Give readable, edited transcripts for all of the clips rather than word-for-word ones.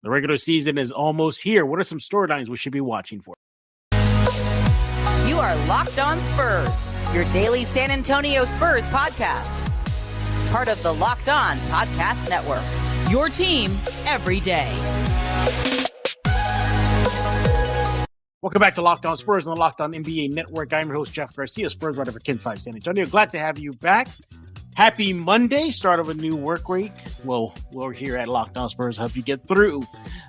The regular season is almost here. What are some storylines we should be watching for? You are Locked On Spurs, your daily San Antonio Spurs podcast. Part of the Locked On Podcast Network, your team every day. Welcome back to Locked On Spurs on the Locked On NBA Network. I'm your host, Jeff Garcia, Spurs writer for Ken 5 San Antonio. Glad to have you back. Happy Monday, start of a new work week. Well, we're here at Locked On Spurs. Help you get through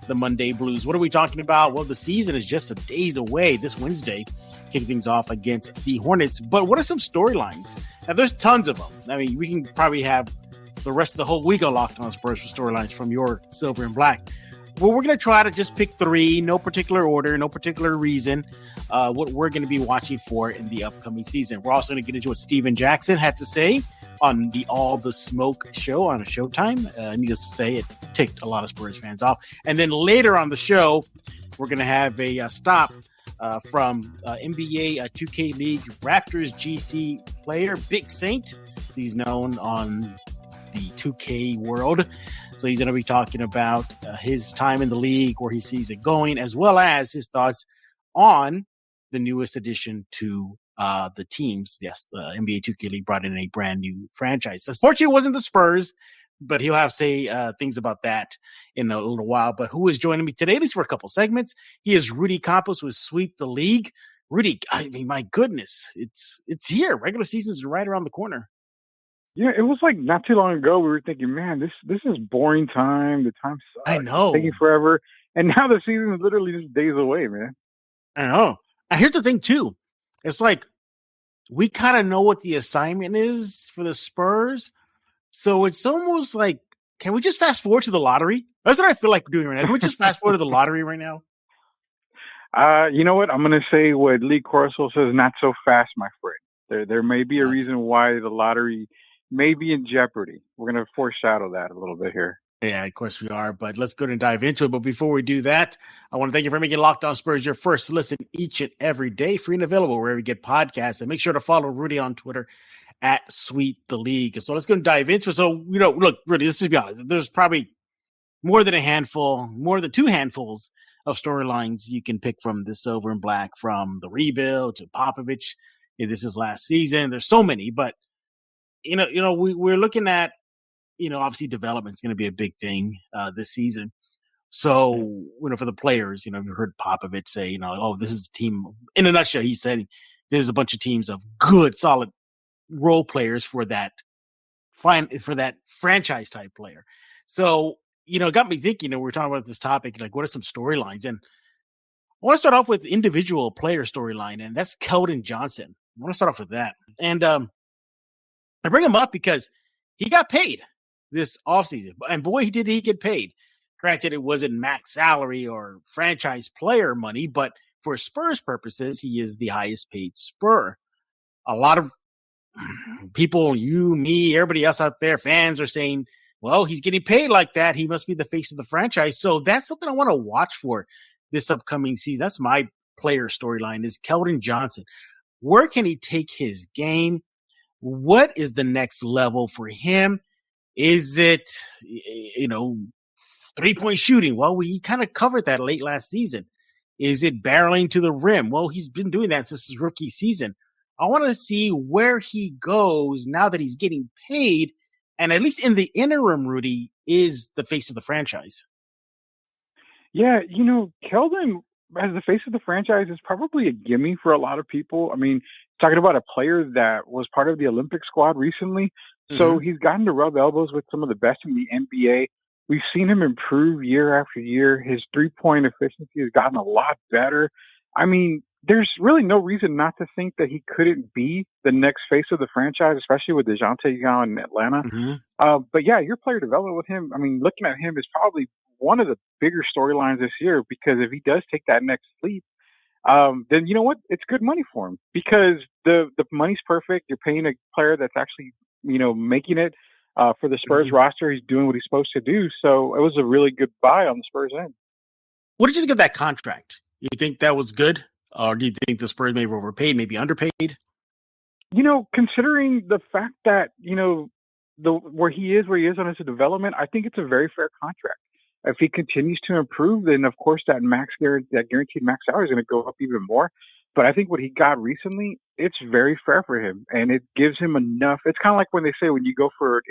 the Monday blues. What are we talking about? Well, the season is just a days away this Wednesday, kicking things off against the Hornets. But what are some storylines? Now, there's tons of them. I mean, we can probably have the rest of the whole week on Locked On Spurs for storylines from your silver and black. Well, we're going to try to just pick three, no particular order, no particular reason, what we're going to be watching for in the upcoming season. We're also going to get into what Steven Jackson had to say on the All the Smoke show on a Showtime. Needless to say, it ticked a lot of Spurs fans off. And then later on the show, we're going to have a stop from NBA 2K League Raptors GC player, Big Saint. He's known on the 2K world. So he's going to be talking about his time in the league, where he sees it going, as well as his thoughts on the newest addition to the teams. Yes, the NBA 2K League brought in a brand new franchise. Unfortunately, it wasn't the Spurs, but he'll have say things about that in a little while. But who is joining me today, at least for a couple segments? He is Rudy Campos with Sweep the League. Rudy, I mean, my goodness, it's here. Regular season's right around the corner. Yeah, it was like not too long ago we were thinking, man, this is boring time. The time sucks. I know. It's taking forever. And now the season is literally just days away, man. I know. And here's the thing, too. It's like we kind of know what the assignment is for the Spurs. So it's almost like, can we just fast forward to the lottery? That's what I feel like doing right now. Can we just fast forward to the lottery right now? You know what? I'm going to say what Lee Corso says, not so fast, my friend. There may be a reason why the lottery may be in jeopardy. We're going to foreshadow that a little bit here. Yeah, of course we are, but let's go and dive into it. But before we do that, I want to thank you for making Locked On Spurs your first listen each and every day, free and available wherever you get podcasts. And make sure to follow Rudy on Twitter at Sweet the League. So let's go and dive into it. So, look, Rudy, let's just be honest. There's probably more than two handfuls of storylines you can pick from the silver and black, from the rebuild to Popovich. This is last season. There's so many, but we're looking at, obviously development is going to be a big thing this season. So, for the players, you heard Popovich say, this is a team. In a nutshell, he said there's a bunch of teams of good, solid role players for that franchise type player. So, it got me thinking, we're talking about this topic, like what are some storylines? And I want to start off with individual player storyline, and that's Keldon Johnson. I want to start off with that. And I bring him up because he got paid this offseason. And boy, did he get paid. Granted, it wasn't max salary or franchise player money, but for Spurs purposes, he is the highest paid Spur. A lot of people, you, me, everybody else out there, fans are saying, well, he's getting paid like that. He must be the face of the franchise. So that's something I want to watch for this upcoming season. That's my player storyline, is Keldon Johnson. Where can he take his game? What is the next level for him? Is it, 3-point shooting? Well, we kind of covered that late last season. Is it barreling to the rim? Well, he's been doing that since his rookie season. I want to see where he goes now that he's getting paid. And at least in the interim, Rudy is the face of the franchise. Yeah, Keldon, as the face of the franchise, is probably a gimme for a lot of people. I mean, talking about a player that was part of the Olympic squad recently. So he's gotten to rub elbows with some of the best in the NBA. We've seen him improve year after year. His three-point efficiency has gotten a lot better. I mean, there's really no reason not to think that he couldn't be the next face of the franchise, especially with DeJounte now in Atlanta. But yeah, your player development with him, I mean, looking at him is probably one of the bigger storylines this year, because if he does take that next leap, then you know what? It's good money for him, because the money's perfect. You're paying a player that's actually, making it for the Spurs roster. He's doing what he's supposed to do. So it was a really good buy on the Spurs end. What did you think of that contract? You think that was good? Or do you think the Spurs may have overpaid, maybe underpaid? Considering the fact that, where he is on his development, I think it's a very fair contract. If he continues to improve, then of course that guaranteed max salary is going to go up even more. But I think what he got recently, it's very fair for him, and it gives him enough. It's kind of like when they say when you go for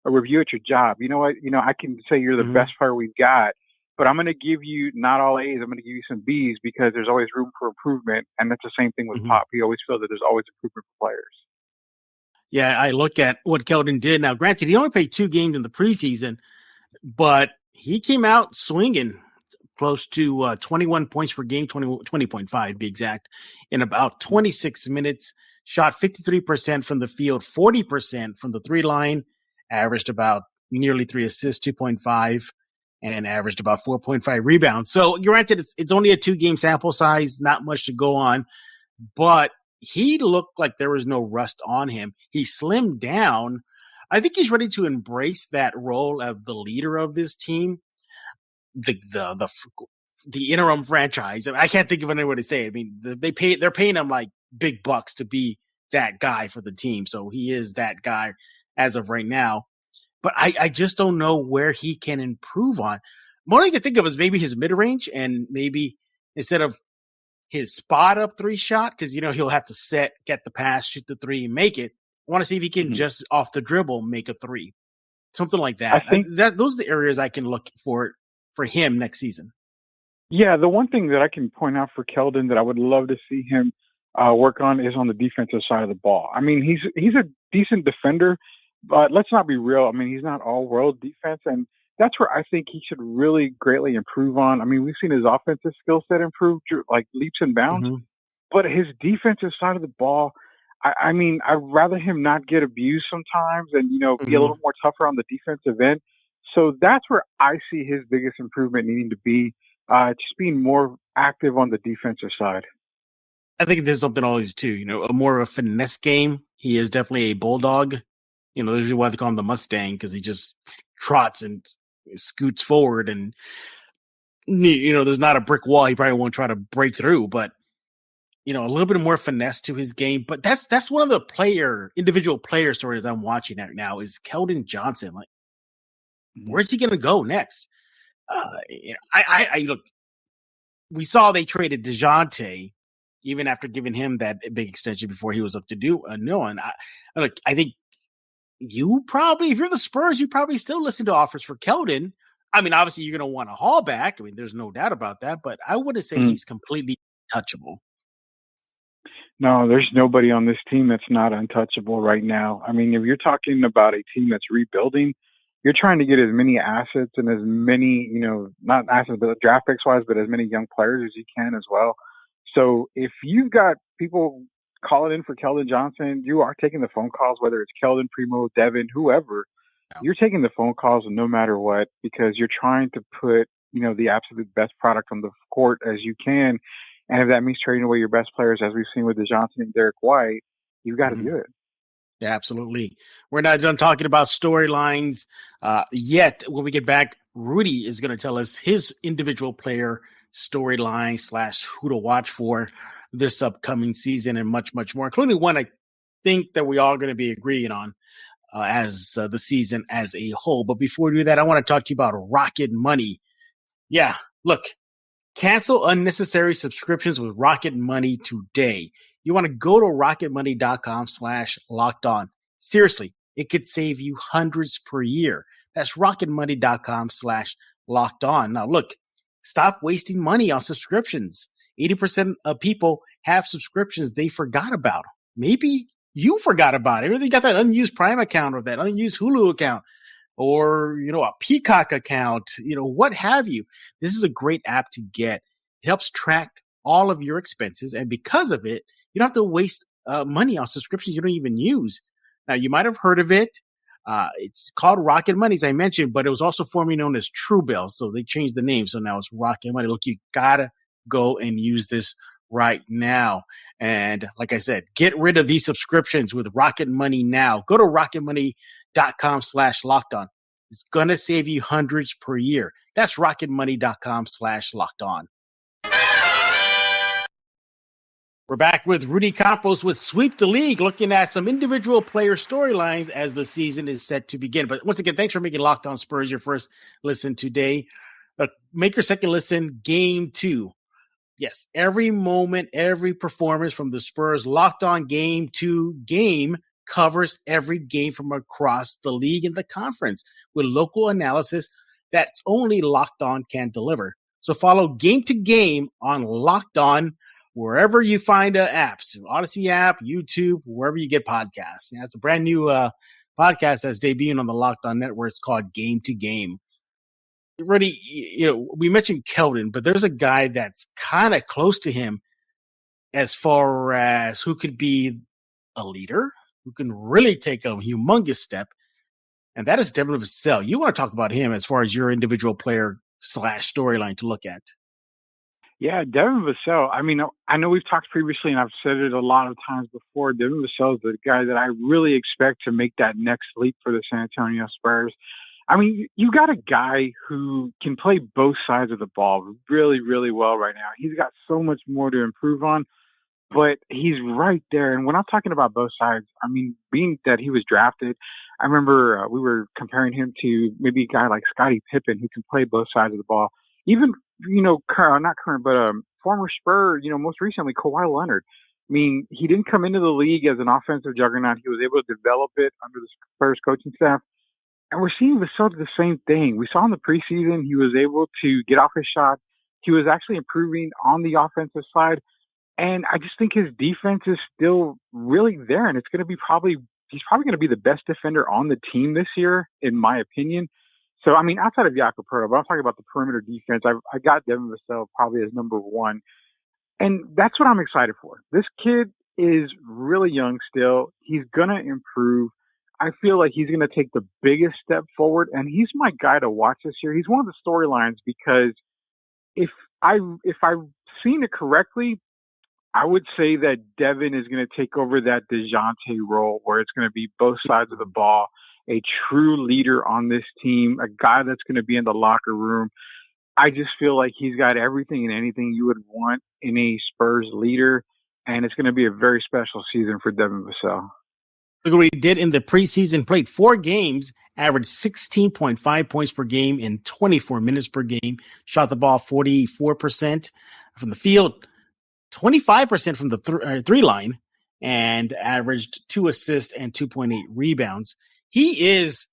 a review at your job. You know what? I can say you're the best player we've got, but I'm going to give you not all A's. I'm going to give you some B's because there's always room for improvement, and that's the same thing with Pop. He always feels that there's always improvement for players. Yeah, I look at what Keldon did. Now, granted, he only played 2 games in the preseason, but he came out swinging close to 21 points per game, 20.5 to be exact, in about 26 minutes, shot 53% from the field, 40% from the 3 line, averaged about nearly 3 assists, 2.5, and averaged about 4.5 rebounds. So granted, it's only a 2-game sample size, not much to go on, but he looked like there was no rust on him. He slimmed down. I think he's ready to embrace that role of the leader of this team, the interim franchise. I mean, I can't think of any way to say it. I mean, they're paying him like big bucks to be that guy for the team. So he is that guy as of right now. But I just don't know where he can improve on. What I can think of is maybe his mid-range, and maybe instead of his spot up 3 shot, because he'll have to get the pass, shoot the 3, and make it. I want to see if he can just off the dribble make a 3, something like that. I think those are the areas I can look for him next season. Yeah, the one thing that I can point out for Keldon that I would love to see him work on is on the defensive side of the ball. I mean, he's a decent defender, but let's not be real. I mean, he's not all-world defense, and that's where I think he should really greatly improve on. I mean, we've seen his offensive skill set improve like leaps and bounds, but his defensive side of the ball, I mean, I'd rather him not get abused sometimes and, be a little more tougher on the defensive end. So that's where I see his biggest improvement needing to be, just being more active on the defensive side. I think there's something always too, a more of a finesse game. He is definitely a bulldog. There's why they call him the Mustang, because he just trots and scoots forward, and there's not a brick wall he probably won't try to break through, but a little bit more finesse to his game. But that's one of the individual player stories I'm watching right now is Keldon Johnson. Like, where's he going to go next? I look, we saw they traded DeJounte even after giving him that big extension before he was up to do no. And I think you probably, if you're the Spurs, you probably still listen to offers for Keldon. I mean, obviously you're going to want a haul back. I mean, there's no doubt about that, but I wouldn't say he's completely untouchable. No, there's nobody on this team that's not untouchable right now. I mean, if you're talking about a team that's rebuilding, you're trying to get as many assets and as many, not assets, but draft picks wise, but as many young players as you can as well. So if you've got people calling in for Keldon Johnson, you are taking the phone calls, whether it's Keldon, Primo, Devin, whoever. You're taking the phone calls no matter what, because you're trying to put, the absolute best product on the court as you can. And if that means trading away your best players, as we've seen with DeJounte and Derek White, you've got to do it. Yeah, absolutely. We're not done talking about storylines yet. When we get back, Rudy is going to tell us his individual player storyline / who to watch for this upcoming season, and much, much more, including one I think that we all going to be agreeing on as the season as a whole. But before we do that, I want to talk to you about Rocket Money. Yeah, look, cancel unnecessary subscriptions with Rocket Money today. You want to go to rocketmoney.com/lockedon. Seriously, it could save you hundreds per year. That's rocketmoney.com/lockedon. Now, look, stop wasting money on subscriptions. 80% of people have subscriptions they forgot about. Maybe you forgot about it. Maybe you got that unused Prime account or that unused Hulu account or, a Peacock account, what have you. This is a great app to get. It helps track all of your expenses. And because of it, you don't have to waste money on subscriptions you don't even use. Now, you might have heard of it. It's called Rocket Money, as I mentioned, but it was also formerly known as Truebill. So they changed the name. So now it's Rocket Money. Look, you got to go and use this right now. And like I said, get rid of these subscriptions with Rocket Money now. Go to rocketmoney.com/lockedon. It's going to save you hundreds per year. That's rocketmoney.com/lockedon. We're back with Rudy Campos with Sweep the League, looking at some individual player storylines as the season is set to begin. But once again, thanks for making Locked On Spurs your first listen today. Make your second listen Game 2. Yes, every moment, every performance from the Spurs Locked On Game 2 game covers every game from across the league and the conference with local analysis that's only Locked On can deliver. So follow Game to Game on Locked On wherever you find apps, Odyssey app, YouTube, wherever you get podcasts. Yeah, it's a brand new podcast that's debuting on the Locked On Network. It's called Game to Game. Rudy, we mentioned Keldon, but there's a guy that's kind of close to him as far as who could be a leader, who can really take a humongous step, and that is Devin Vassell. You want to talk about him as far as your individual player / storyline to look at? Yeah, Devin Vassell. I mean, I know we've talked previously, and I've said it a lot of times before. Devin Vassell is the guy that I really expect to make that next leap for the San Antonio Spurs. I mean, you got a guy who can play both sides of the ball really, really well right now. He's got so much more to improve on, but he's right there. And when I'm talking about both sides, I mean, being that he was drafted, I remember we were comparing him to maybe a guy like Scottie Pippen who can play both sides of the ball. Even, not current, but former Spur, most recently, Kawhi Leonard. I mean, he didn't come into the league as an offensive juggernaut. He was able to develop it under the Spurs coaching staff. And we're seeing Vassell do the same thing. We saw in the preseason he was able to get off his shot. He was actually improving on the offensive side. And I just think his defense is still really there. And he's probably going to be the best defender on the team this year, in my opinion. So, I mean, outside of Jakob Poeltl, but I'm talking about the perimeter defense. I got Devin Vassell probably as number one. And that's what I'm excited for. This kid is really young still. He's going to improve. I feel like he's going to take the biggest step forward, and he's my guy to watch this year. He's one of the storylines because if I've seen it correctly, I would say that Devin is going to take over that DeJounte role where it's going to be both sides of the ball, a true leader on this team, a guy that's going to be in the locker room. I just feel like he's got everything and anything you would want in a Spurs leader, and it's going to be a very special season for Devin Vassell. Look what he did in the preseason, played 4 games, averaged 16.5 points per game in 24 minutes per game, shot the ball 44% from the field, 25% from the three line, and averaged 2 assists and 2.8 rebounds. He is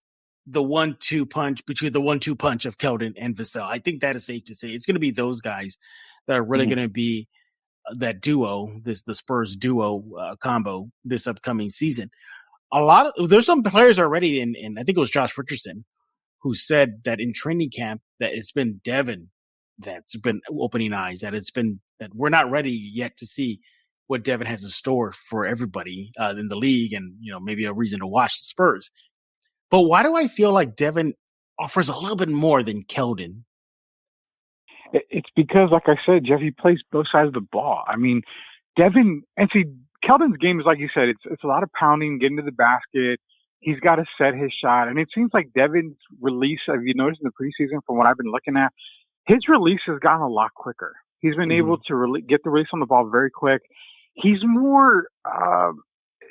the 1-2 punch between the 1-2 punch of Keldon and Vassell. I think that is safe to say. It's going to be those guys that are really going to be that duo, the Spurs duo combo this upcoming season. There's some players already in I think it was Josh Richardson who said that in training camp that it's been Devin that's been opening eyes, that we're not ready yet to see what Devin has in store for everybody in the league, and maybe a reason to watch the Spurs. But why do I feel like Devin offers a little bit more than Keldon? It's because, like I said, Jeff, he plays both sides of the ball. I mean, Devin, and see, Keldon's game is, like you said, it's a lot of pounding, getting to the basket. He's got to set his shot. And it seems like Devin's release, have you noticed in the preseason from what I've been looking at, his release has gotten a lot quicker. He's been able to get the release on the ball very quick. He's more,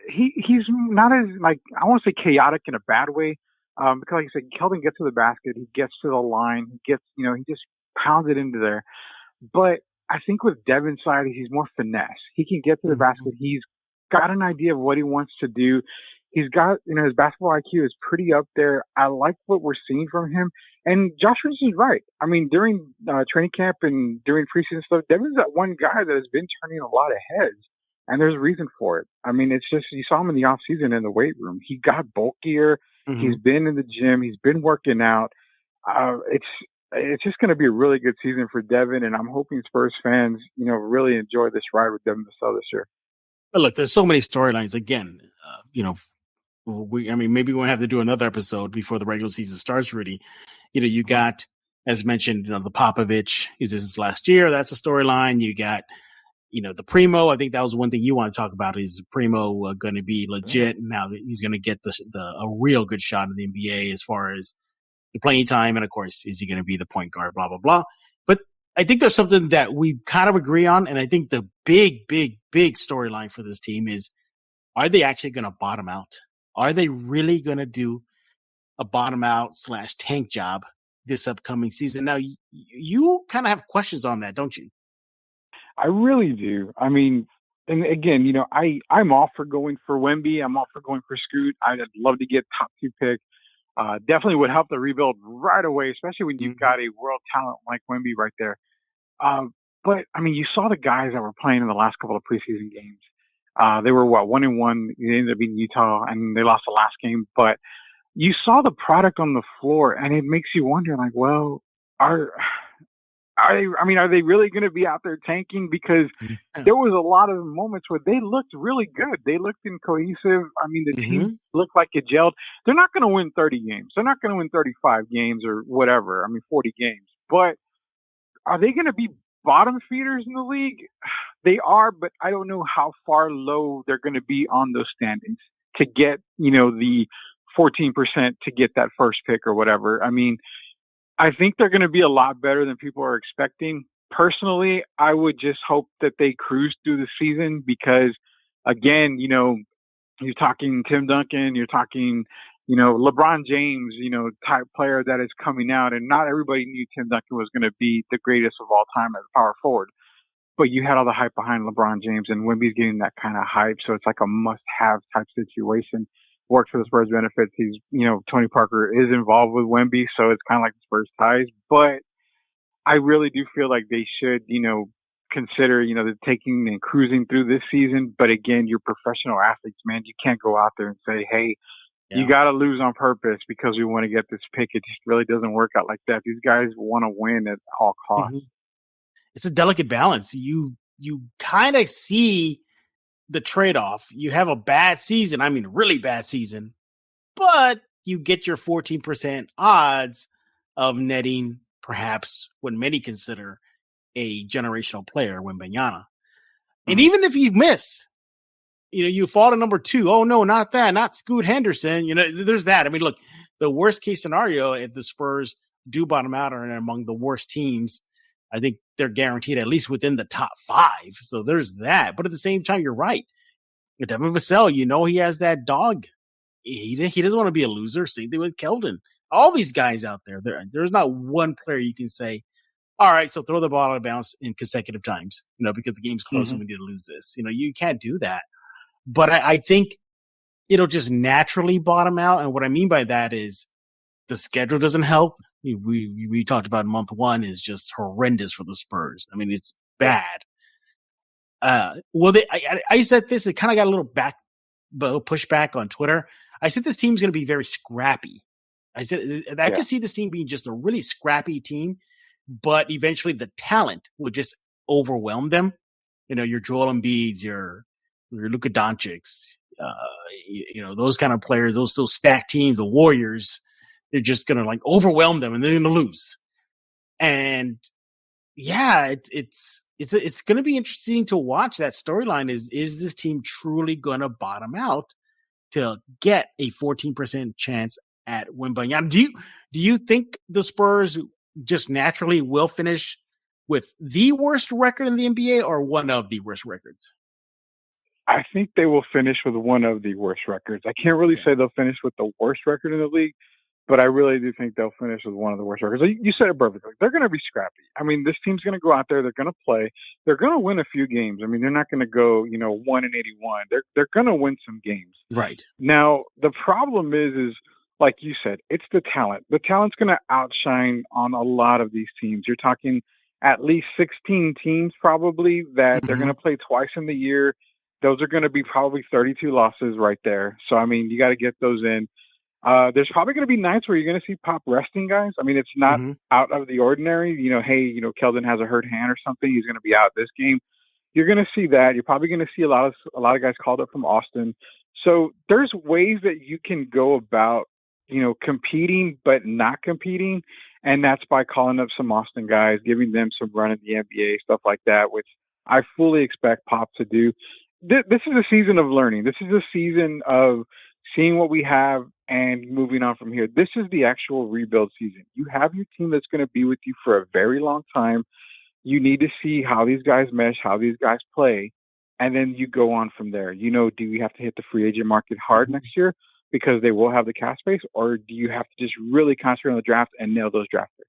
he's not as, like, I want to say chaotic in a bad way. Because, like I said, Keldon gets to the basket. He gets to the line. He just pounds it into there. But I think with Devin's side, he's more finesse. He can get to the basket. He's got an idea of what he wants to do. He's got, his basketball IQ is pretty up there. I like what we're seeing from him. And Josh Richardson's right. I mean, during training camp and during preseason stuff, Devin's that one guy that has been turning a lot of heads. And there's a reason for it. I mean, it's just, you saw him in the offseason in the weight room. He got bulkier. He's been in the gym. He's been working out. It's just going to be a really good season for Devin, and I'm hoping Spurs fans, really enjoy this ride with Devin Vassell this year. But look, there's so many storylines. Again, maybe we'll have to do another episode before the regular season starts, Rudy. You got, as mentioned, the Popovich, is this his last year? That's a storyline. You got, the Primo. I think that was one thing you want to talk about. Is Primo going to be legit now that he's going to get a real good shot in the NBA as far as the playing time, and of course, is he going to be the point guard? Blah blah blah. But I think there's something that we kind of agree on, and I think the big storyline for this team is: are they actually going to bottom out? Are they really going to do a bottom out / tank job this upcoming season? Now, you kind of have questions on that, don't you? I really do. I mean, and again, I'm all for going for Wemby. I'm all for going for Scoot. I'd love to get top 2 pick. Definitely would help the rebuild right away, especially when you've got a world talent like Wemby right there. But I mean, you saw the guys that were playing in the last couple of preseason games. They were 1-1. They ended up beating Utah, and they lost the last game. But you saw the product on the floor, and it makes you wonder, like, well, are they really going to be out there tanking? Because there was a lot of moments where they looked really good. They looked cohesive. I mean, the team looked like it gelled. They're not going to win 30 games. They're not going to win 35 games or whatever. I mean, 40 games. But are they going to be bottom feeders in the league? They are, but I don't know how far low they're going to be on those standings to get, the 14% to get that first pick or whatever. I mean, I think they're going to be a lot better than people are expecting. Personally, I would just hope that they cruise through the season because, again, you're talking Tim Duncan, you're talking, LeBron James, type player that is coming out. And not everybody knew Tim Duncan was going to be the greatest of all time as a power forward. But you had all the hype behind LeBron James, and Wemby's getting that kind of hype. So it's like a must-have type situation. Works for the Spurs benefits. He's, Tony Parker is involved with Wemby, so it's kind of like the Spurs ties. But I really do feel like they should, consider, the taking and cruising through this season. But again, you're professional athletes, man. You can't go out there and say, hey, you got to lose on purpose because we want to get this pick. It just really doesn't work out like that. These guys want to win at all costs. It's a delicate balance. You kind of see the trade-off. You have a bad season. I mean, really bad season, but you get your 14% odds of netting perhaps what many consider a generational player, Wembanyama. And even if you miss, you fall to number 2. Oh no, not that, not Scoot Henderson. There's that. I mean, look, the worst case scenario, if the Spurs do bottom out or are among the worst teams, I think they're guaranteed at least within the top 5. So there's that. But at the same time, you're right. Devin Vassell, he has that dog. He doesn't want to be a loser. Same thing with Keldon. All these guys out there, there's not one player you can say, all right, so throw the ball out of bounds in consecutive times, because the game's close and we need to lose this. You can't do that. But I think it'll just naturally bottom out. And what I mean by that is the schedule doesn't help. We talked about month 1 is just horrendous for the Spurs. I mean, it's bad. I said this, it kind of got a little pushback on Twitter. I said this team's going to be very scrappy. I said I could see this team being just a really scrappy team, but eventually the talent would just overwhelm them. Your Joel Embiids, your Luka Doncic's, those kind of players, those stacked teams, the Warriors, they're just going to overwhelm them and they're going to lose. And yeah, it's going to be interesting to watch that storyline. Is this team truly going to bottom out to get a 14% chance at Wembanyama? Do you think the Spurs just naturally will finish with the worst record in the NBA or one of the worst records? I think they will finish with one of the worst records. I can't really say they'll finish with the worst record in the league, but I really do think they'll finish with one of the worst records. You said it perfectly. They're going to be scrappy. I mean, this team's going to go out there. They're going to play. They're going to win a few games. I mean, they're not going to go, 1-81. They're going to win some games. Right. Now, the problem is like you said, it's the talent. The talent's going to outshine on a lot of these teams. You're talking at least 16 teams probably that they're going to play twice in the year. Those are going to be probably 32 losses right there. So, I mean, you got to get those in. There's probably going to be nights where you're going to see Pop resting guys. I mean, it's not out of the ordinary. Keldon has a hurt hand or something. He's going to be out this game. You're going to see that. You're probably going to see a lot of guys called up from Austin. So there's ways that you can go about, competing but not competing. And that's by calling up some Austin guys, giving them some run in the NBA, stuff like that, which I fully expect Pop to do. This is a season of learning. This is a season of seeing what we have and moving on from here. This is the actual rebuild season. You have your team that's going to be with you for a very long time. You need to see how these guys mesh, how these guys play, and then you go on from there. Do you have to hit the free agent market hard next year because they will have the cap space, or do you have to just really concentrate on the draft and nail those draft picks?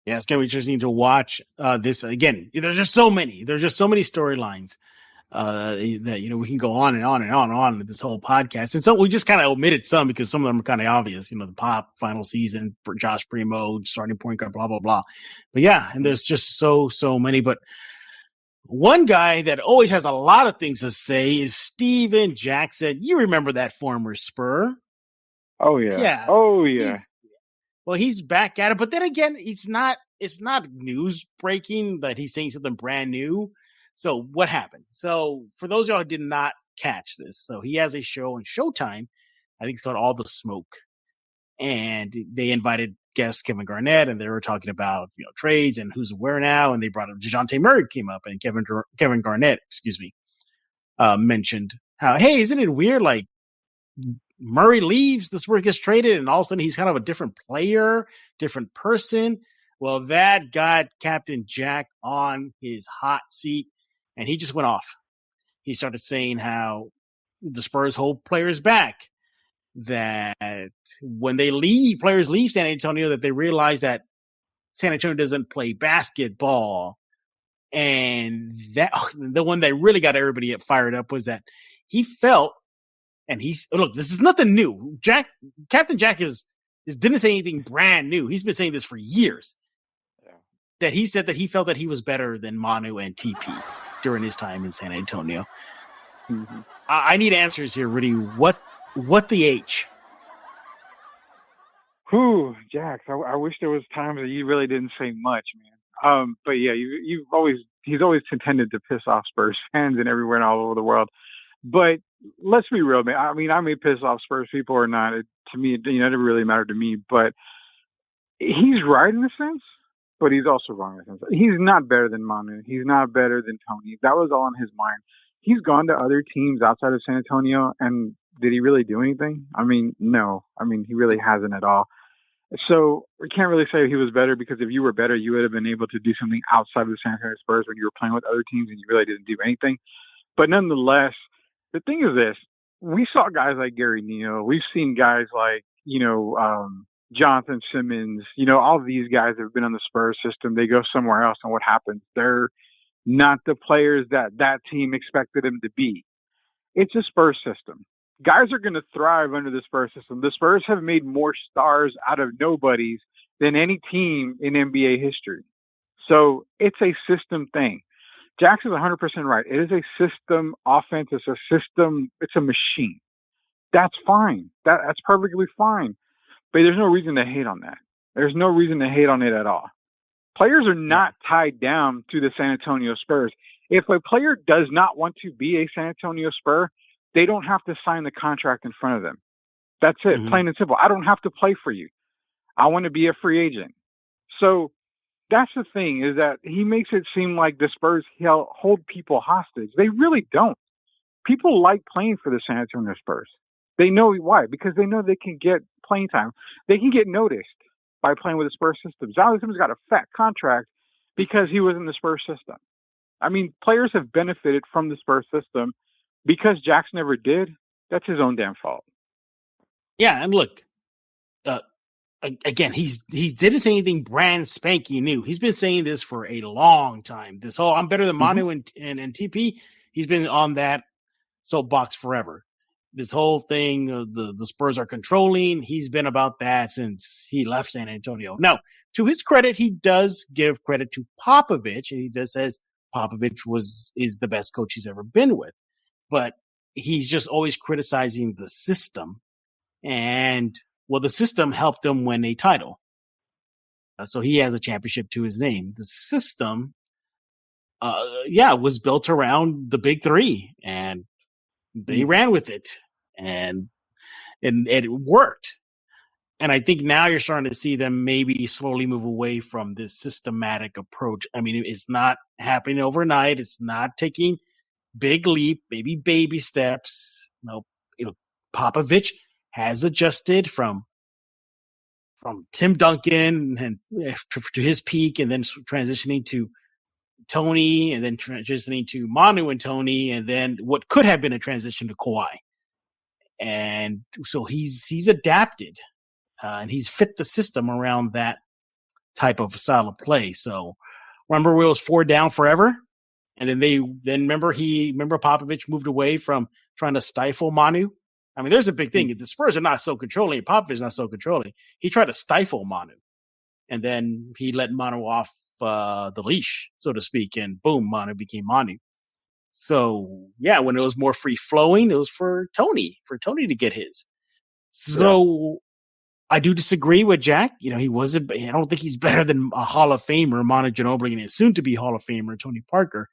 Yeah, it's going to be interesting to watch this again. There's just so many. There's just so many storylines that we can go on and on and on and on with this whole podcast. And so we just kind of omitted some because some of them are kind of obvious. The Pop final season for Josh Primo, starting point guard, blah blah blah. But yeah, and there's just so many. But one guy that always has a lot of things to say is Steven Jackson. You remember that former Spur? Oh yeah. Oh yeah. He's back at it, but then again, it's not news breaking that he's saying something brand new. So what happened? So for those of y'all who did not catch this, so he has a show on Showtime. I think it's called All the Smoke. And they invited guest Kevin Garnett, and they were talking about trades and who's where now. And they brought up DeJounte Murray came up, and Kevin Garnett, mentioned how, hey, isn't it weird? Like Murray leaves, the Spurs gets traded, and all of a sudden he's kind of a different player, different person. Well, that got Captain Jack on his hot seat, and he just went off. He started saying how the Spurs hold players back, that when players leave San Antonio, that they realize that San Antonio doesn't play basketball. And that the one that really got everybody fired up was that he felt, and look, this is nothing new. Captain Jack didn't say anything brand new. He's been saying this for years. Yeah. That he said that he felt that he was better than Manu and TP during his time in San Antonio. Mm-hmm. I need answers here, Rudy. What the H? Whew, Jax. I wish there was times that you really didn't say much, man. But yeah, he's always intended to piss off Spurs fans and everywhere and all over the world. But let's be real, man. I mean, I may piss off Spurs people or not. To me, it never really mattered to me. But he's right in a sense, but he's also wrong in a sense. He's not better than Manu. He's not better than Tony. That was all in his mind. He's gone to other teams outside of San Antonio, and did he really do anything? I mean, no. I mean, he really hasn't at all. So we can't really say he was better, because if you were better, you would have been able to do something outside of the San Antonio Spurs when you were playing with other teams and you really didn't do anything. But nonetheless, the thing is this: we saw guys like Gary Neal. We've seen guys like, Jonathan Simmons. All of these guys have been on the Spurs system. They go somewhere else, and what happens? They're not the players that team expected them to be. It's a Spurs system. Guys are going to thrive under the Spurs system. The Spurs have made more stars out of nobodies than any team in NBA history. So it's a system thing. Jax is 100% right. It is a system offense. It's a system. It's a machine. That's fine. That's perfectly fine. But there's no reason to hate on that. There's no reason to hate on it at all. Players are not tied down to the San Antonio Spurs. If a player does not want to be a San Antonio Spur, they don't have to sign the contract in front of them. That's it, plain and simple. I don't have to play for you. I want to be a free agent. So that's the thing, is that he makes it seem like the Spurs hold people hostage. They really don't. People like playing for the San Antonio Spurs. They know why, because they know they can get playing time. They can get noticed by playing with the Spurs system. Zion Williamson's got a fat contract because he was in the Spurs system. I mean, players have benefited from the Spurs system. Because Jax never did, that's his own damn fault. Yeah, and look, again, he didn't say anything brand spanking new. He's been saying this for a long time. This whole I'm better than Manu and TP, he's been on that soapbox forever. This whole thing, the Spurs are controlling, he's been about that since he left San Antonio. Now, to his credit, he does give credit to Popovich, and he does says Popovich is the best coach he's ever been with. But he's just always criticizing the system. And, the system helped him win a title. So he has a championship to his name. The system, was built around the big three. And they ran with it. And it worked. And I think now you're starting to see them maybe slowly move away from this systematic approach. I mean, it's not happening overnight. It's not taking big leap, maybe baby steps. Popovich has adjusted from from Tim Duncan and to his peak, and then transitioning to Tony, and then transitioning to Manu and Tony, and then what could have been a transition to Kawhi. And so he's adapted, and he's fit the system around that type of style of play. So remember, it was 4 down forever, and then remember Popovich moved away from trying to stifle Manu. I mean, there's a big thing. The Spurs are not so controlling. Popovich is not so controlling. He tried to stifle Manu, and then he let Manu off the leash, so to speak, and boom, Manu became Manu. So yeah, when it was more free flowing, it was for Tony to get his. So I do disagree with Jack. You know, I don't think he's better than a Hall of Famer, Manu Ginobili, and his soon to be Hall of Famer, Tony Parker.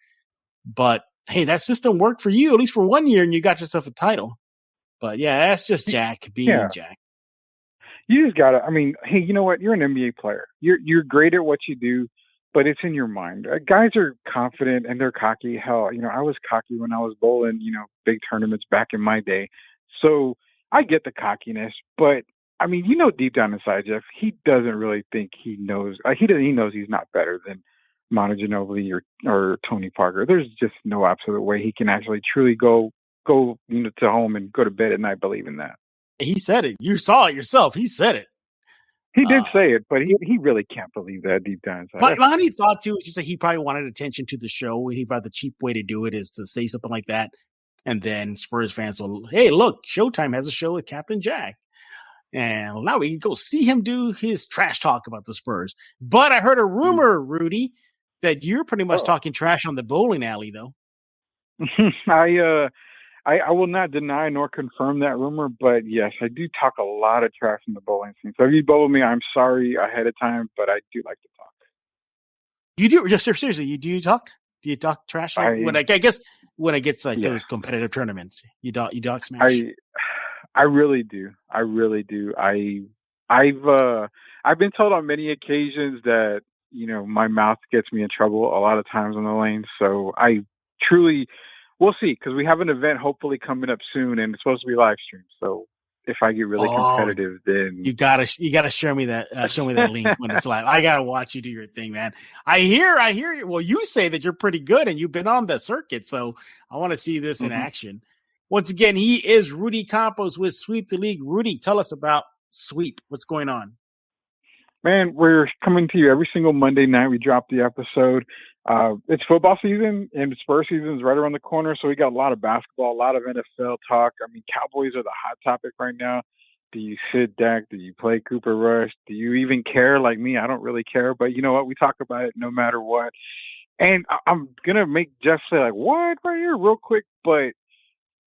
But hey, that system worked for you at least for 1 year, and you got yourself a title. But yeah, that's just Jack being Jack. You just gotta. I mean, hey, you know what? You're an NBA player. You're great at what you do, but it's in your mind. Guys are confident and they're cocky. Hell, you know, I was cocky when I was bowling, you know, big tournaments back in my day. So I get the cockiness, but I mean, you know, deep down inside, Jeff, he doesn't really think he knows. He knows he's not better than Manu Ginobili or Tony Parker. There's just no absolute way he can actually truly go you know, to home and go to bed at night believing that. He said it. You saw it yourself. He said it. He did say it, but he really can't believe that deep down inside. But Lonnie thought too, just like he probably wanted attention to the show, and he thought the cheap way to do it is to say something like that, and then Spurs fans will, hey, look, Showtime has a show with Captain Jack, and now we can go see him do his trash talk about the Spurs. But I heard a rumor, Rudy, that you're pretty much talking trash on the bowling alley, though. I will not deny nor confirm that rumor, but yes, I do talk a lot of trash in the bowling scene. So if you bowl me, I'm sorry ahead of time, but I do like to talk. You do? Just seriously, you do talk? Do you talk trash? When I guess when it gets like those competitive tournaments, you talk smash. I really do. I really do. I've been told on many occasions that, you know, my mouth gets me in trouble a lot of times on the lane. So I truly. We'll see, because we have an event hopefully coming up soon, and it's supposed to be live streamed. So if I get really competitive, then you gotta show me that link when it's live. I gotta watch you do your thing, man. I hear you. Well, you say that you're pretty good, and you've been on the circuit, so I want to see this in action. Once again, he is Rudy Campos with Sweep the League. Rudy, tell us about Sweep. What's going on? Man, we're coming to you every single Monday night. We drop the episode. It's football season, and Spurs season is right around the corner, so we got a lot of basketball, a lot of NFL talk. I mean, Cowboys are the hot topic right now. Do you sit Dak? Do you play Cooper Rush? Do you even care? Like me, I don't really care, but you know what? We talk about it no matter what. And I'm going to make Jeff say, like, what right here real quick, but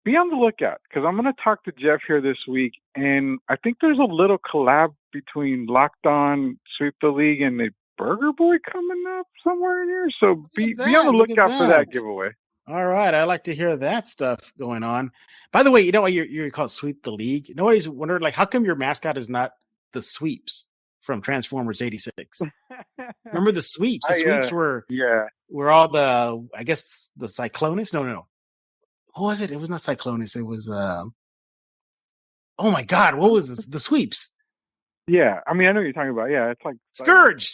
be on the lookout, because I'm going to talk to Jeff here this week, and I think there's a little collab between Locked On Sweep the League and the Burger Boy coming up somewhere in here. So be on the lookout for that giveaway. All right. I like to hear that stuff going on. By the way, you know what you're called Sweep the League? Nobody's wondering, like, how come your mascot is not the Sweeps from Transformers 86? Remember the Sweeps? The Sweeps were all the, I guess, the Cyclonus? No. What was it? It was not Cyclonus. It was, oh my God, what was this? The Sweeps. Yeah, I mean, I know what you're talking about. Yeah, it's like Scourge.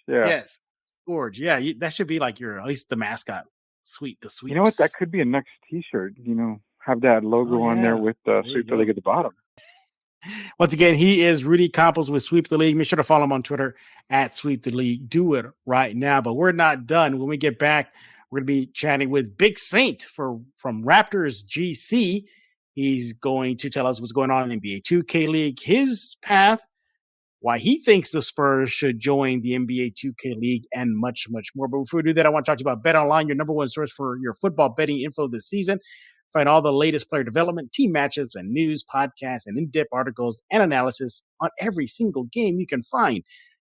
Yeah. Yes, Scourge. Yeah, that should be like at least the mascot. Sweep the Sweeps. You know what? That could be a next T-shirt. You know, have that logo on there with Sweep the League at the bottom. Once again, he is Rudy Campos with Sweep the League. Make sure to follow him on Twitter at Sweep the League. Do it right now. But we're not done. When we get back, we're going to be chatting with Big Saint from Raptors GC. He's going to tell us what's going on in the NBA 2K League, his path, why he thinks the Spurs should join the NBA 2K League, and much, much more. But before we do that, I want to talk to you about BetOnline, your number one source for your football betting info this season. Find all the latest player development, team matchups, and news, podcasts, and in-depth articles and analysis on every single game you can find.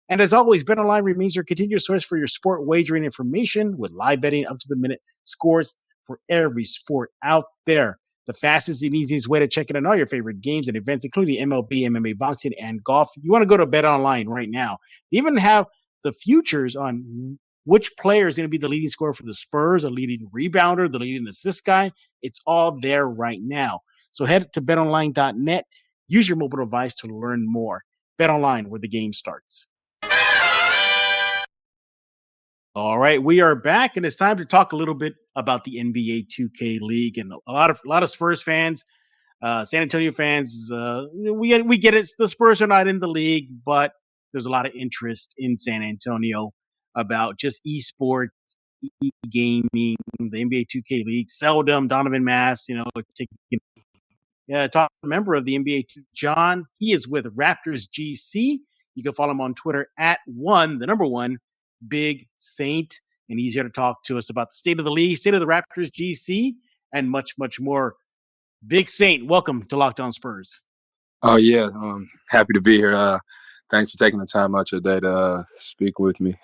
And as always, BetOnline remains your continuous source for your sport wagering information with live betting up to the minute scores for every sport out there. The fastest and easiest way to check in on all your favorite games and events, including MLB, MMA, boxing, and golf. You want to go to BetOnline right now. They even have the futures on which player is going to be the leading scorer for the Spurs, the leading rebounder, the leading assist guy. It's all there right now. So head to betonline.net. Use your mobile device to learn more. Bet online where the game starts. All right, we are back, and it's time to talk a little bit about the NBA 2K League. And a lot of Spurs fans, San Antonio fans, we get it. The Spurs are not in the league, but there's a lot of interest in San Antonio about just esports, gaming, the NBA 2K League. Seldom, Donovan Mass, taking top member of the NBA, John. He is with Raptors GC. You can follow him on Twitter at the number one, Big Saint. And he's here to talk to us about the state of the league, state of the Raptors GC, and much, much more. Big Saint, welcome to Locked On Spurs. Oh, yeah. Happy to be here. Thanks for taking the time out your day to speak with me.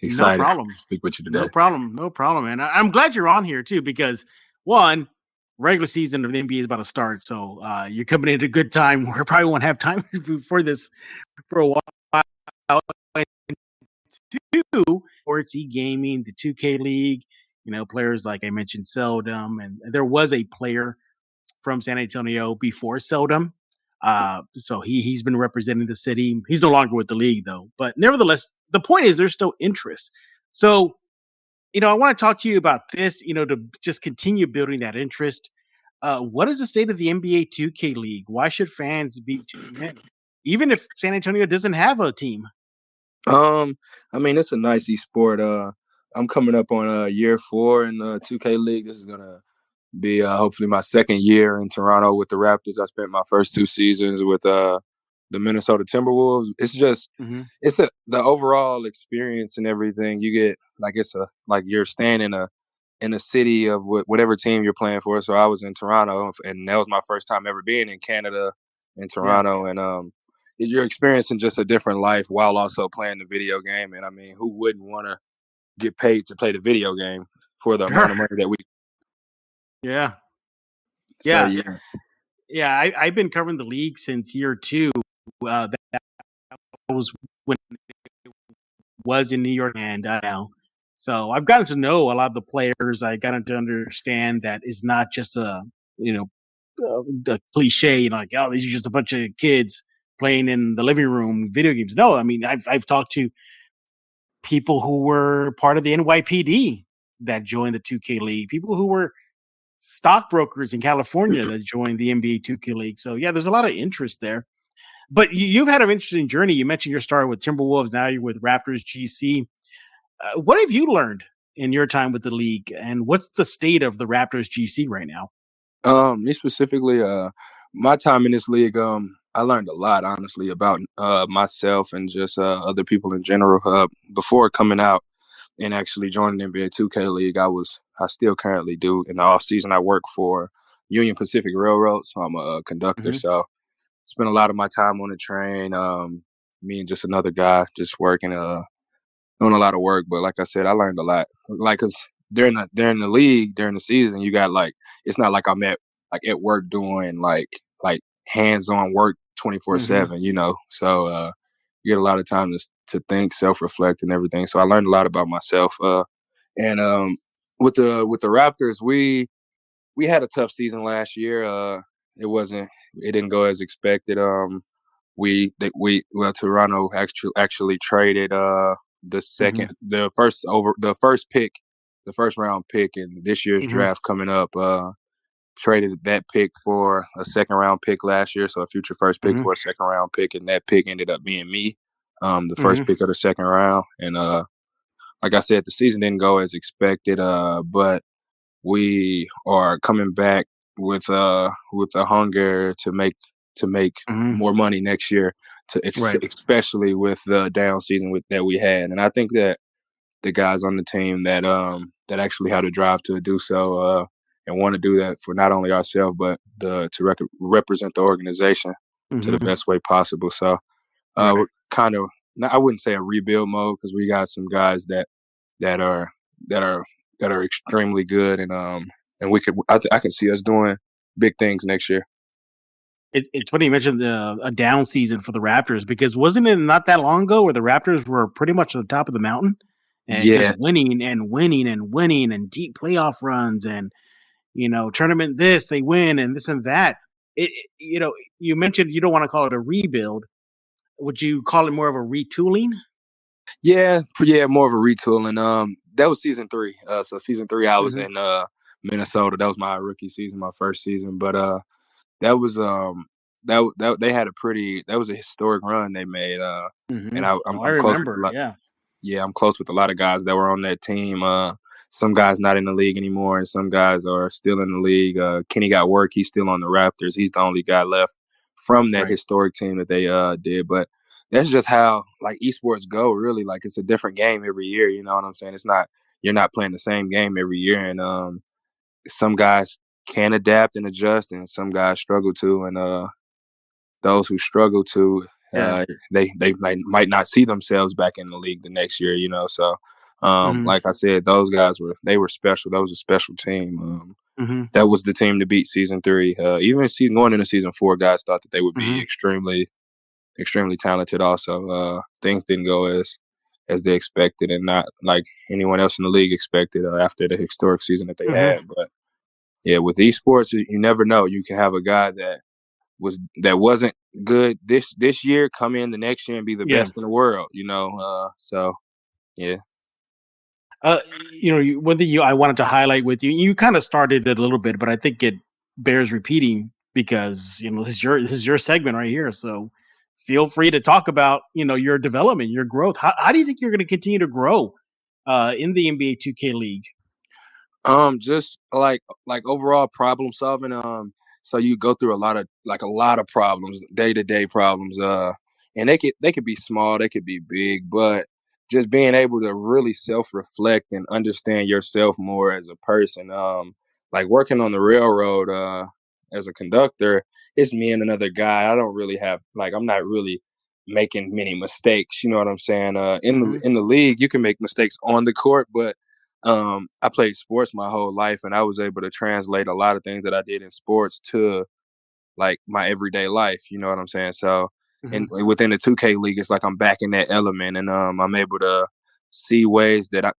Excited no problem. to speak with you today. No problem, man. I'm glad you're on here, too, because, one, regular season of the NBA is about to start, so you're coming in at a good time. We probably won't have time for this for a while. And two, sports, e-gaming, the 2K League, players like I mentioned, Seldom, and there was a player from San Antonio before Seldom. So he's been representing the city. He's no longer with the league, though. But nevertheless, the point is there's still interest. So I want to talk to you about this, to just continue building that interest. What is the state of the NBA 2K League? Why should fans be tuning in, even if San Antonio doesn't have a team? It's a nice sport. I'm coming up on year 4 in the 2K League. This is going to be hopefully my second year in Toronto with the Raptors. I spent my first 2 seasons with the Minnesota Timberwolves. It's just the overall experience and everything. You get like you're staying in a city of whatever team you're playing for. So I was in Toronto, and that was my first time ever being in Canada, in Toronto, and you're experiencing just a different life while also playing the video game. And I mean, who wouldn't want to get paid to play the video game for the amount of money that we? Yeah. So, yeah. I've been covering the league since year 2. That was when it was in New York, and now. So I've gotten to know a lot of the players. I gotten to understand that it's not just a cliche, like, oh, these are just a bunch of kids playing in the living room video games. No, I mean, I've talked to people who were part of the NYPD that joined the 2K League, people who were stockbrokers in California that joined the NBA 2K League. So yeah, there's a lot of interest there. But you've had an interesting journey. You mentioned your start with Timberwolves. Now you're with Raptors GC. What have you learned in your time with the league, and what's the state of the Raptors GC right now? Me specifically, my time in this league, I learned a lot, honestly, about myself and just other people in general. Before coming out and actually joining the NBA 2K League, I still currently do. In the off season, I work for Union Pacific Railroad, so I'm a conductor. So spend a lot of my time on the train. Me and just another guy just working, doing a lot of work. But like I said, I learned a lot. Like, cause during the league, during the season, you got it's not like I'm at work doing like hands-on work 24/7, So you get a lot of time to think, self-reflect, and everything. So I learned a lot about myself. And with the Raptors, we had a tough season last year. It didn't go as expected. Toronto actually traded the first round pick in this year's draft coming up. Traded that pick for a second round pick last year, so a future first pick for a second round pick, and that pick ended up being me, the first pick of the second round. And like I said, the season didn't go as expected, but we are coming back with a hunger to make more money next year, especially with the down season that we had. And I think that the guys on the team that actually had a drive to do so, and want to do that for not only ourselves but to represent the organization to the best way possible. So we're kind of, I wouldn't say a rebuild mode, because we got some guys that are extremely good, and I can see us doing big things next year. It's funny you mentioned a down season for the Raptors, because wasn't it not that long ago where the Raptors were pretty much at the top of the mountain and just winning and winning and winning and deep playoff runs and tournament this, they win, and this and that. you mentioned you don't want to call it a rebuild. Would you call it more of a retooling? Yeah, more of a retooling. That was season 3. So season 3, I was in Minnesota. That was my rookie season, my first season. But that was that they had that was a historic run they made. And I I'm close with remember. Yeah. Yeah, I'm close with a lot of guys that were on that team. Some guys not in the league anymore, and some guys are still in the league. Kenny got work; he's still on the Raptors. He's the only guy left from that historic team that they did. But that's just how like esports go. Really, like it's a different game every year. You know what I'm saying? It's not You're not playing the same game every year, and some guys can adapt and adjust, and some guys struggle to. And those who struggle to, they might not see themselves back in the league the next year, you know. So, like I said, those guys were special. That was a special team. That was the team to beat season 3. Even going into season 4, guys thought that they would be extremely, extremely talented. Also, things didn't go as they expected, and not like anyone else in the league expected after the historic season that they had. But yeah, with esports, you never know. You can have a guy that wasn't good this year come in the next year and be the best in the world, you know. So yeah. One thing I wanted to highlight with you, you kind of started it a little bit, but I think it bears repeating because this is your segment right here. So feel free to talk about your development, your growth. How do you think you're going to continue to grow in the NBA 2K League? Just like overall problem solving. So you go through a lot of problems, day-to-day problems. And they could be small, they could be big, but just being able to really self-reflect and understand yourself more as a person. Like working on the railroad as a conductor, it's me and another guy. I don't really have I'm not really making many mistakes. You know what I'm saying? In the league, you can make mistakes on the court, but I played sports my whole life, and I was able to translate a lot of things that I did in sports to like my everyday life. You know what I'm saying? So, and within the 2K league, it's like I'm back in that element, and I'm able to see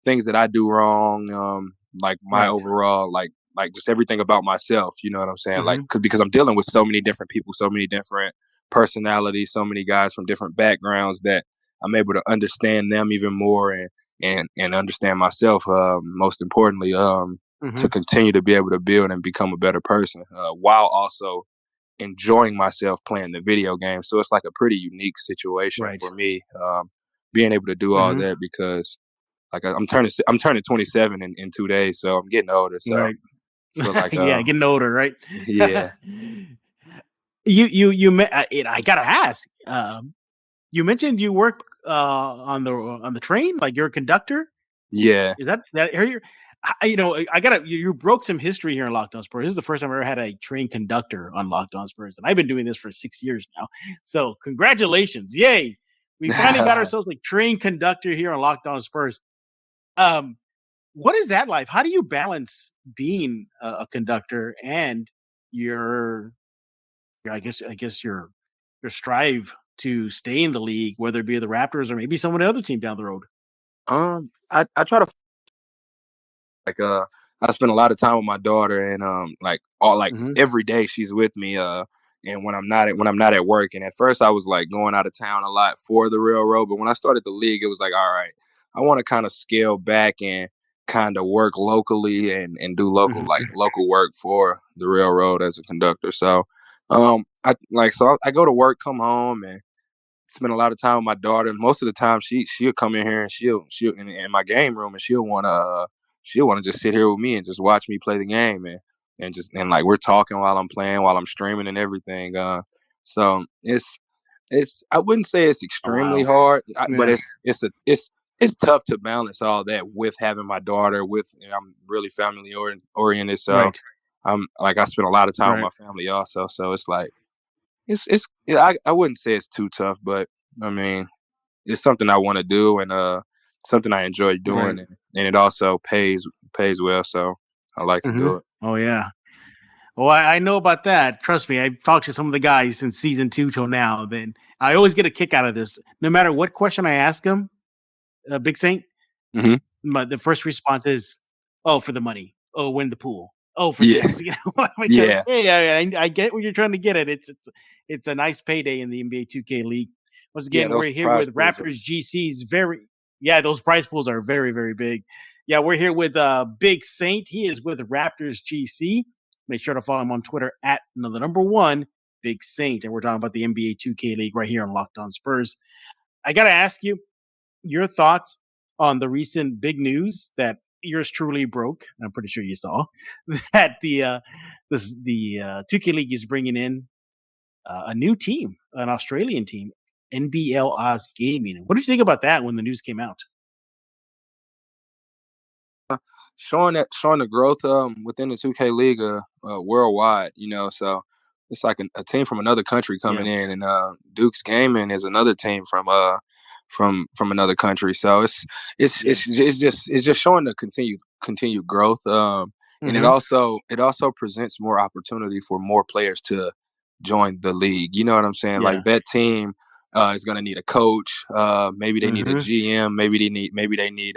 things that I do wrong. Like my overall like just everything about myself. You know what I'm saying? Like because I'm dealing with so many different people, so many different personalities, so many guys from different backgrounds that I'm able to understand them even more and understand myself. Most importantly, to continue to be able to build and become a better person, while also enjoying myself playing the video game. So it's like a pretty unique situation for me, being able to do all that because like I'm turning 27 in 2 days, so I'm getting older. So I feel like getting older, right? Yeah. I gotta ask. You mentioned you work on the train, like you're a conductor. Yeah. Is that here? You broke some history here in Locked On Spurs. This is the first time I ever had a train conductor on Locked On Spurs, and I've been doing this for 6 years now. So congratulations, yay! We finally got ourselves a train conductor here on Locked On Spurs. What is that like? How do you balance being a conductor and your strive to stay in the league, whether it be the Raptors or maybe some other team down the road? I try to I spend a lot of time with my daughter, and every day she's with me. And when I'm not at work, and at first I was like going out of town a lot for the railroad, but when I started the league, it was like, all right, I want to kind of scale back and kind of work locally and do local work for the railroad as a conductor. So I go to work, come home, and spend a lot of time with my daughter. Most of the time she'll come in here and she'll in my game room, and she'll want to just sit here with me and just watch me play the game, and like we're talking while I'm playing, while I'm streaming and everything. So it's I wouldn't say it's extremely hard, but it's tough to balance all that with having my daughter. I'm really family oriented, so I spend a lot of time with my family also. So it's like I wouldn't say it's too tough, but I mean it's something I want to do, and something I enjoy doing, and it also pays well. So I like to do it. Oh yeah. Well, I know about that. Trust me, I've talked to some of the guys since season 2 till now. Then I always get a kick out of this. No matter what question I ask them, Big Saint, the first response is, "Oh, for the money. Oh, win the pool. Oh, for Yeah. this, Yeah. Hey, I get what you're trying to get at. It's a nice payday in the NBA 2K League. Once Yeah, again, those we're here prize with pools Raptors GC's those prize pools are very, very big. Yeah, we're here with Big Saint. He is with Raptors GC. Make sure to follow him on Twitter at the number one Big Saint. And we're talking about the NBA 2K League right here on Locked On Spurs. I got to ask you your thoughts on the recent big news that yours truly broke. I'm pretty sure you saw that the 2K League is bringing in a new team, an Australian team, NBL Oz Gaming. What did you think about that when the news came out? showing the growth within the 2K League worldwide, so it's like a team from another country coming in, and Duke's Gaming is another team from another country. So it's just showing the continued growth, and it also presents more opportunity for more players to join the league. You know what I'm saying? Like that team is going to need a coach. Maybe they need a GM. Maybe they need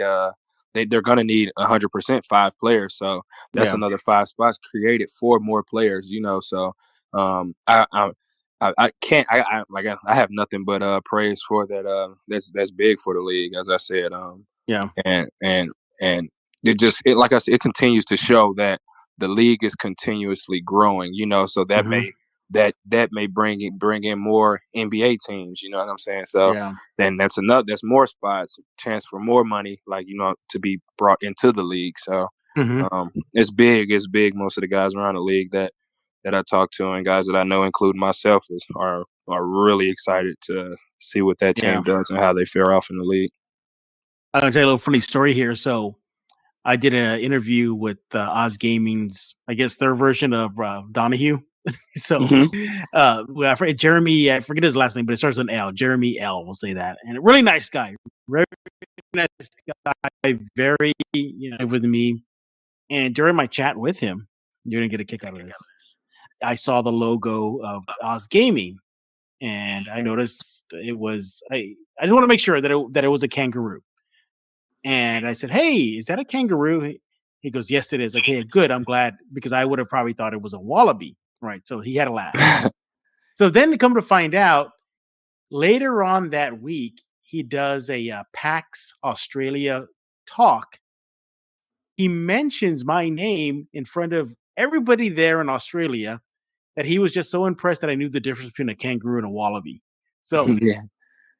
they're going to need 100% 5 players. So that's another 5 spots created for more players, So I can't, I have nothing but praise for that. That's big for the league, as I said. And like I said, it continues to show that the league is continuously growing, So that may bring in more NBA teams, you know what I'm saying? So then that's more spots, chance for more money, to be brought into the league. So it's big. Most of the guys around the league that I talk to and guys that I know, including myself, are really excited to see what that team does and how they fare off in the league. I'm gonna tell you a little funny story here. So I did an interview with Oz Gaming's, I guess, their version of Donahue. So, I forget Jeremy. I forget his last name, but it starts with an L. Jeremy L. We'll say that. And a really nice guy, very nice guy, very with me. And during my chat with him, you're gonna get a kick out of this. I saw the logo of Oz Gaming, and I noticed it was. I just want to make sure that it was a kangaroo. And I said, "Hey, is that a kangaroo?" He goes, "Yes, it is." Okay, good. I'm glad, because I would have probably thought it was a wallaby. Right. So he had a laugh. So then to come to find out, later on that week, he does a PAX Australia talk. He mentions my name in front of everybody there in Australia, that he was just so impressed that I knew the difference between a kangaroo and a wallaby. So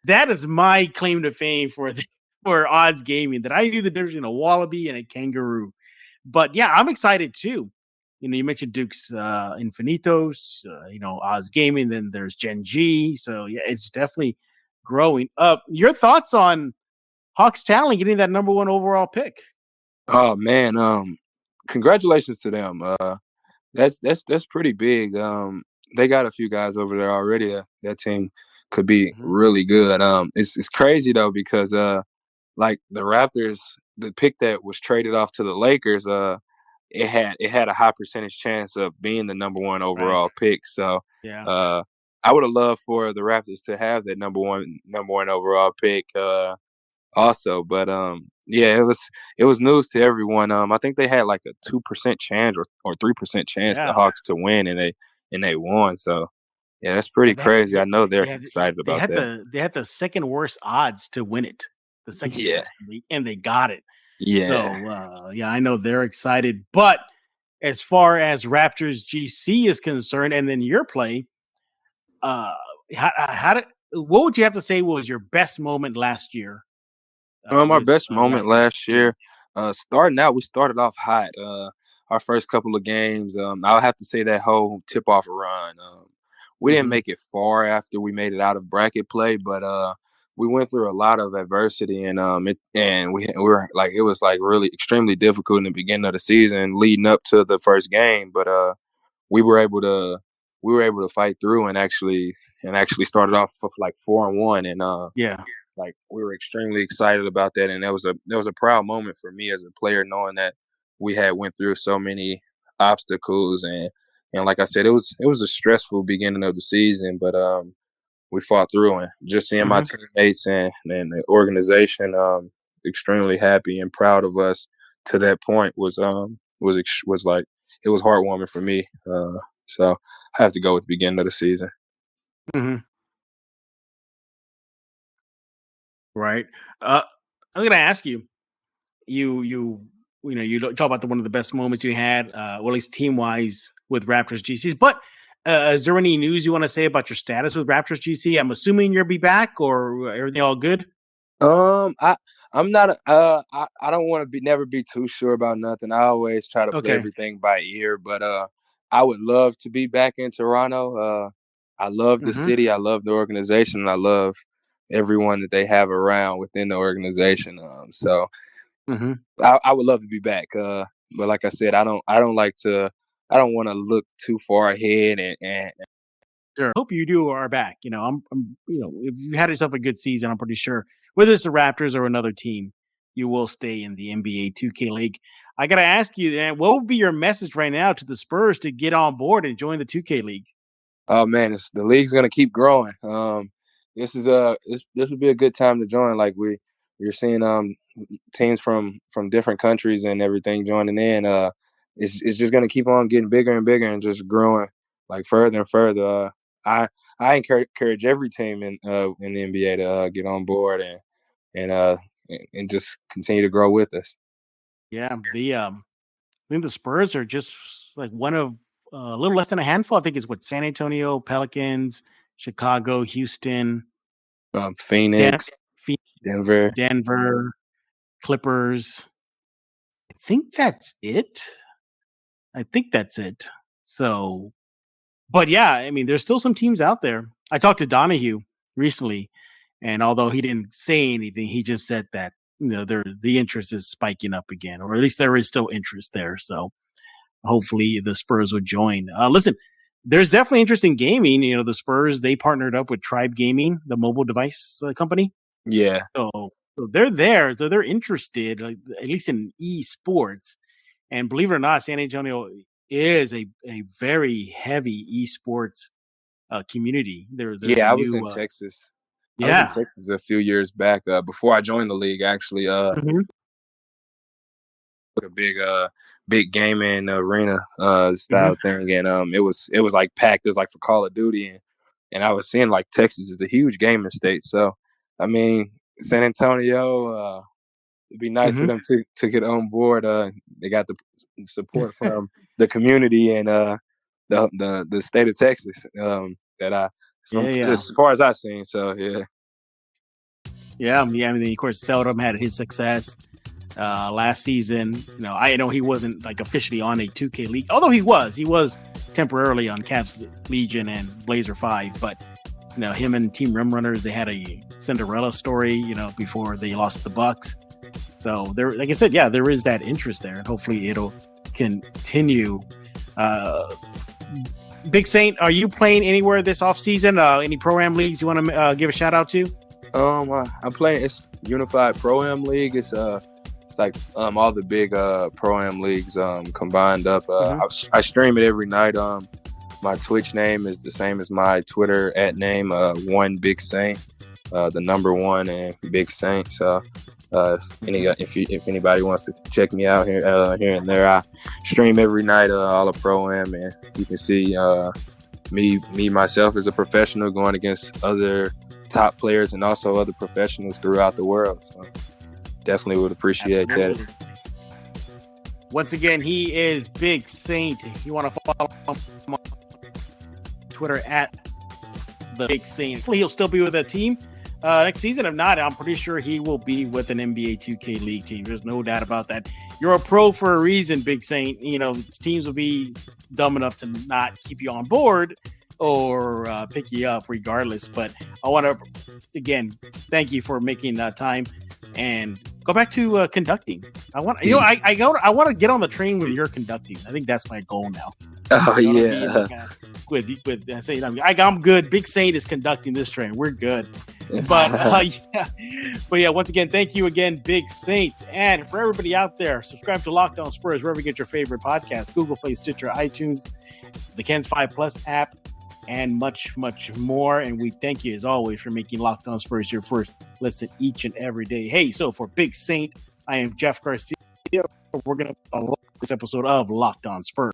that is my claim to fame for Odds Gaming, that I knew the difference between a wallaby and a kangaroo. But yeah, I'm excited too. You mentioned Duke's Infinitos, Oz Gaming, then there's Gen G. So yeah, it's definitely growing up. Your thoughts on Hawks Talent getting that number 1 overall pick? Oh man, congratulations to them. That's pretty big. They got a few guys over there already. That team could be really good. It's crazy though, because like the Raptors, the pick that was traded off to the Lakers, it had a high percentage chance of being the number 1 overall pick. So I would have loved for the Raptors to have that number one overall pick also. But it was news to everyone. I think they had like a 2% chance or 3% chance the Hawks to win, and they won. So yeah, that's pretty crazy. I know they're excited about that. They had the second worst odds to win it. The second worst, and they got it. Yeah. So I know they're excited. But as far as Raptors GC is concerned, and then your play, what would you have to say was your best moment last year? My best moment last year, starting out, we started off hot. Our first couple of games, I'll have to say that whole tip-off run. We didn't make it far after we made it out of bracket play, but we went through a lot of adversity, and we were like, it was like really extremely difficult in the beginning of the season, leading up to the first game. But we were able to fight through and actually started off with like 4-1, and like we were extremely excited about that, and that was a proud moment for me as a player, knowing that we had went through so many obstacles, and like I said, it was a stressful beginning of the season, but we fought through, and just seeing my teammates and the organization extremely happy and proud of us to that point was like was heartwarming for me. So I have to go with the beginning of the season. Mm-hmm. Right. I'm going to ask you. You talk about one of the best moments you had, well, at least team wise with Raptors GCs. But is there any news you want to say about your status with Raptors GC? I'm assuming you'll be back, or everything all good? I'm not. I don't want to never be too sure about nothing. I always try to play everything by ear. But I would love to be back in Toronto. I love the city. I love the organization. And I love everyone that they have around within the organization. So I would love to be back. But like I said, I don't want to look too far ahead and Sure. Hope you are back. I'm if you had yourself a good season, I'm pretty sure whether it's the Raptors or another team, you will stay in the NBA 2K League. I got to ask you, what would be your message right now to the Spurs to get on board and join the 2K League? Oh man, the league's gonna keep growing. This would be a good time to join. Like we're seeing teams from different countries and everything joining in. It's just gonna keep on getting bigger and bigger and just growing like further and further. I encourage every team in the NBA to get on board and just continue to grow with us. Yeah, I think the Spurs are just like one of a little less than a handful. I think it's San Antonio, Pelicans, Chicago, Houston, Phoenix, Denver, Clippers. I think that's it. So, but yeah, I mean, there's still some teams out there. I talked to Donahue recently, and although he didn't say anything, he just said that the interest is spiking up again, or at least there is still interest there. So hopefully the Spurs would join. Listen, there's definitely interest in gaming. The Spurs, they partnered up with Tribe Gaming, the mobile device company. Yeah. So they're there. So they're interested, at least in esports. And believe it or not, San Antonio is a very heavy esports community. I was in Texas. I was in Texas a few years back before I joined the league, actually. A big gaming arena style thing, and it was like packed. It was like for Call of Duty, and I was seeing like Texas is a huge gaming state. So I mean, San Antonio, it'd be nice for them to get on board. They got the support from the community and the state of Texas as far as I've seen. So yeah. I mean, of course, Seldom had his success last season. I know he wasn't like officially on a 2K League, although he was temporarily on Cavs Legion and Blazer 5. But him and Team Rim Runners, they had a Cinderella story, before they lost the Bucks. So there, like I said, there is that interest there, and hopefully it'll continue. Big Saint, are you playing anywhere this off season? Any pro-am leagues you want to give a shout out to? I'm playing. It's Unified Pro-Am League. It's like all the big pro-am leagues combined up. I stream it every night. My Twitch name is the same as my Twitter @name, One Big Saint, the number one and Big Saint. So if anybody wants to check me out here and there, I stream every night all of pro-am, and you can see me myself as a professional going against other top players and also other professionals throughout the world. So definitely would appreciate that. Once again, he is Big Saint. You want to follow him on Twitter @the Big Saint. Hopefully he'll still be with that team next season. If not, I'm pretty sure he will be with an NBA 2K League team. There's no doubt about that. You're a pro for a reason, Big Saint. Teams will be dumb enough to not keep you on board or pick you up regardless. But I want to, again, thank you for making time and go back to conducting. I want to get on the train with your conducting. I think that's my goal now. Oh I'm good. Big Saint is conducting this train. We're good. But once again, thank you again, Big Saint. And for everybody out there, subscribe to Locked On Spurs wherever you get your favorite podcast: Google Play, Stitcher, iTunes, the Ken's 5 Plus app, and much, much more. And we thank you as always for making Locked On Spurs your first listen each and every day. Hey, so for Big Saint, I am Jeff Garcia. We're gonna this episode of Locked On Spurs.